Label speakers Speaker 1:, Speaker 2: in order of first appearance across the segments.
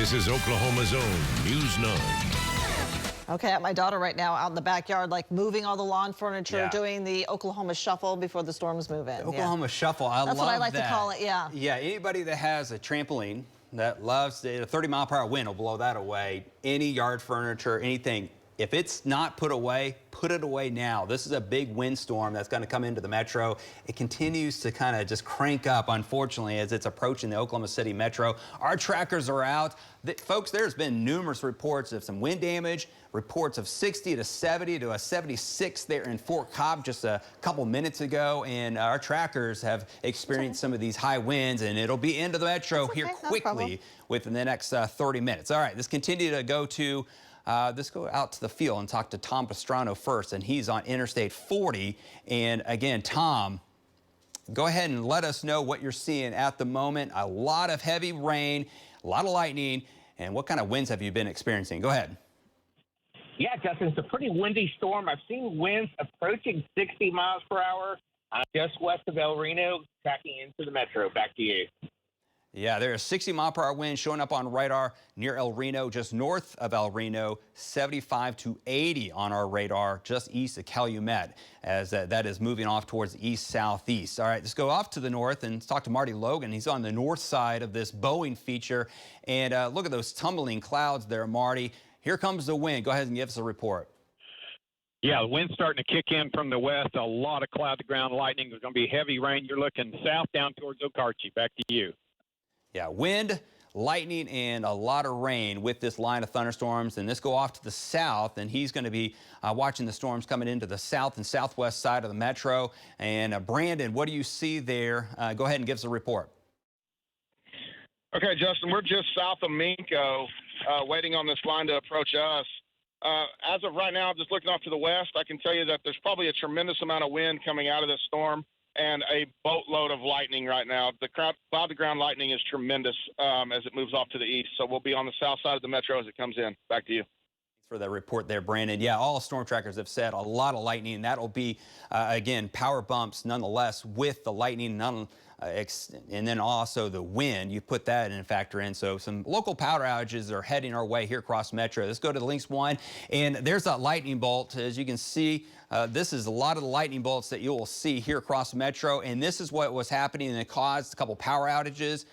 Speaker 1: This is Oklahoma's own News 9.
Speaker 2: Okay, I have my daughter right now out in the backyard, like moving all the lawn furniture, doing the Oklahoma shuffle before the storms move in.
Speaker 3: Oklahoma shuffle, I love that.
Speaker 2: That's what I like to call it, yeah.
Speaker 3: Yeah, anybody that has a trampoline that loves a 30-mile-per-hour wind will blow that away. Any yard furniture, anything. If it's not put away, put it away now. This is a big windstorm that's going to come into the metro. It continues to kind of just crank up, unfortunately, as it's approaching the Oklahoma City metro. Our trackers are out. Folks, there's been numerous reports of some wind damage, reports of 60 to 70 to a 76 there in Fort Cobb just a couple minutes ago. And our trackers have experienced some of these high winds, and it'll be into the metro here quickly within the next 30 minutes. All right, let's continue to go to let's go out to the field and talk to Tom Pastrano first, and he's on Interstate 40. And again, Tom, go ahead and let us know what you're seeing at the moment. A lot of heavy rain, a lot of lightning, and what kind of winds have you been experiencing? Go ahead.
Speaker 4: Yeah, Justin, it's a pretty windy storm. I've seen winds approaching 60 miles per hour just west of El Reno, tracking into the metro. Back to you.
Speaker 3: Yeah, there's a 60-mile-per-hour wind showing up on radar near El Reno, just north of El Reno, 75 to 80 on our radar just east of Calumet, as that is moving off towards the east-southeast. All right, let's go off to the north and talk to Marty Logan. He's on the north side of this Boeing feature, and look at those tumbling clouds there, Marty. Here comes the wind. Go ahead and give us a report.
Speaker 5: Yeah, the wind's starting to kick in from the west. A lot of cloud-to-ground lightning. There's going to be heavy rain. You're looking south down towards Okarche. Back to you.
Speaker 3: Yeah, wind, lightning, and a lot of rain with this line of thunderstorms. And this go off to the south, and he's going to be watching the storms coming into the south and southwest side of the metro. And Brandon, what do you see there? Go ahead and give us a report.
Speaker 6: Okay, Justin, we're just south of Minco, waiting on this line to approach us. As of right now, just looking off to the west, I can tell you that there's probably a tremendous amount of wind coming out of this storm and a boatload of lightning right now. The cloud-to-ground lightning is tremendous as it moves off to the east. So we'll be on the south side of the metro as it comes in. Back to you.
Speaker 3: Thanks for that report there, Brandon. Yeah, all storm trackers have said a lot of lightning. That'll be, again, power bumps nonetheless with the lightning, and then also the wind. You put that in a factor in. So some local power outages are heading our way here across Metro. Let's go to the Lynx 1, and there's that lightning bolt. As you can see, this is a lot of the lightning bolts that you will see here across Metro, and this is what was happening, and it caused a couple power outages.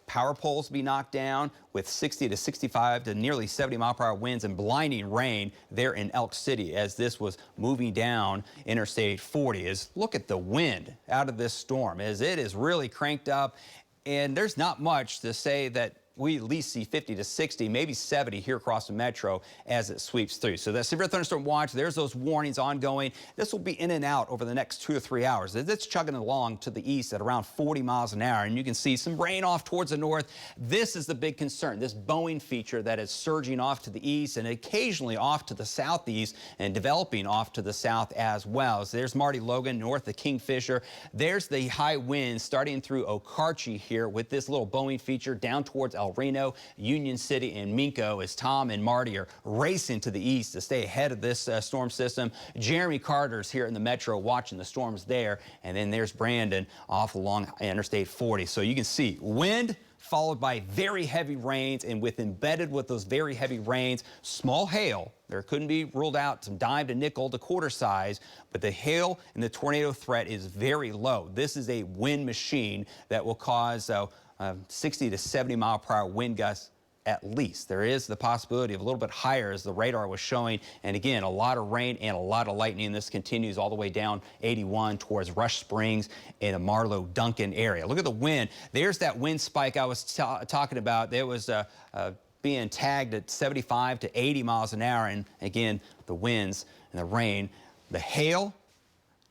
Speaker 3: Power poles be knocked down with 60 to 65 to nearly 70-mile-per-hour winds and blinding rain there in Elk City as this was moving down Interstate 40. Look at the wind out of this storm as it is really cranked up, and there's not much to say that we at least see 50 to 60, maybe 70 here across the metro as it sweeps through. So that severe thunderstorm watch, there's those warnings ongoing. This will be in and out over the next 2 to 3 hours. It's chugging along to the east at around 40 miles an hour, and you can see some rain off towards the north. This is the big concern, this Boeing feature that is surging off to the east and occasionally off to the southeast and developing off to the south as well. So there's Marty Logan north of Kingfisher. There's the high winds starting through Okarche here with this little Boeing feature down towards El Reno, Union City, and Minco as Tom and Marty are racing to the east to stay ahead of this storm system. Jeremy Carter's here in the metro watching the storms there, and then there's Brandon off along Interstate 40. So you can see wind followed by very heavy rains, and embedded with those very heavy rains, small hail. There couldn't be ruled out some dime to nickel to quarter size, but the hail and the tornado threat is very low. This is a wind machine that will cause 60 to 70-mile-per-hour wind gusts at least. There is the possibility of a little bit higher as the radar was showing. And again, a lot of rain and a lot of lightning. This continues all the way down 81 towards Rush Springs in the Marlow-Duncan area. Look at the wind. There's that wind spike I was talking about. There was being tagged at 75 to 80 miles an hour. And again, the winds and the rain, the hail.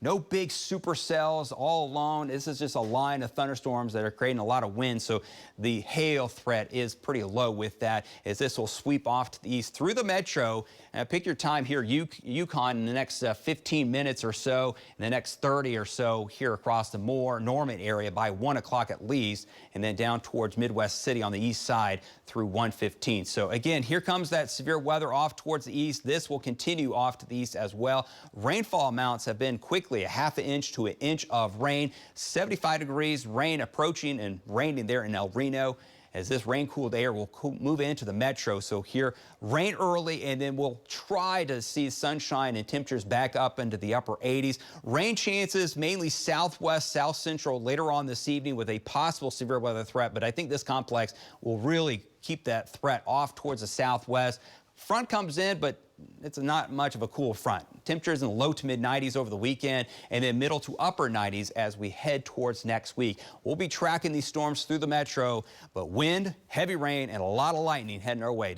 Speaker 3: No big supercells all alone. This is just a line of thunderstorms that are creating a lot of wind. So the hail threat is pretty low with that as this will sweep off to the east through the metro. Pick your time here, Yukon, in the next 15 minutes or so, in the next 30 or so here across the Norman area by 1 o'clock at least, and then down towards Midwest City on the east side through 1:15. So again, here comes that severe weather off towards the east. This will continue off to the east as well. Rainfall amounts have been quickly a half an inch to an inch of rain. 75 degrees, rain approaching and raining there in El Reno. as this rain-cooled air will move into the metro. So here, rain early, and then we'll try to see sunshine and temperatures back up into the upper 80s. Rain chances mainly southwest, south central later on this evening with a possible severe weather threat. But I think this complex will really keep that threat off towards the southwest. Front comes in, but it's not much of a cool front. Temperatures in the low to mid 90s over the weekend, and then middle to upper 90s as we head towards next week. We'll be tracking these storms through the metro, but wind, heavy rain, and a lot of lightning heading our way.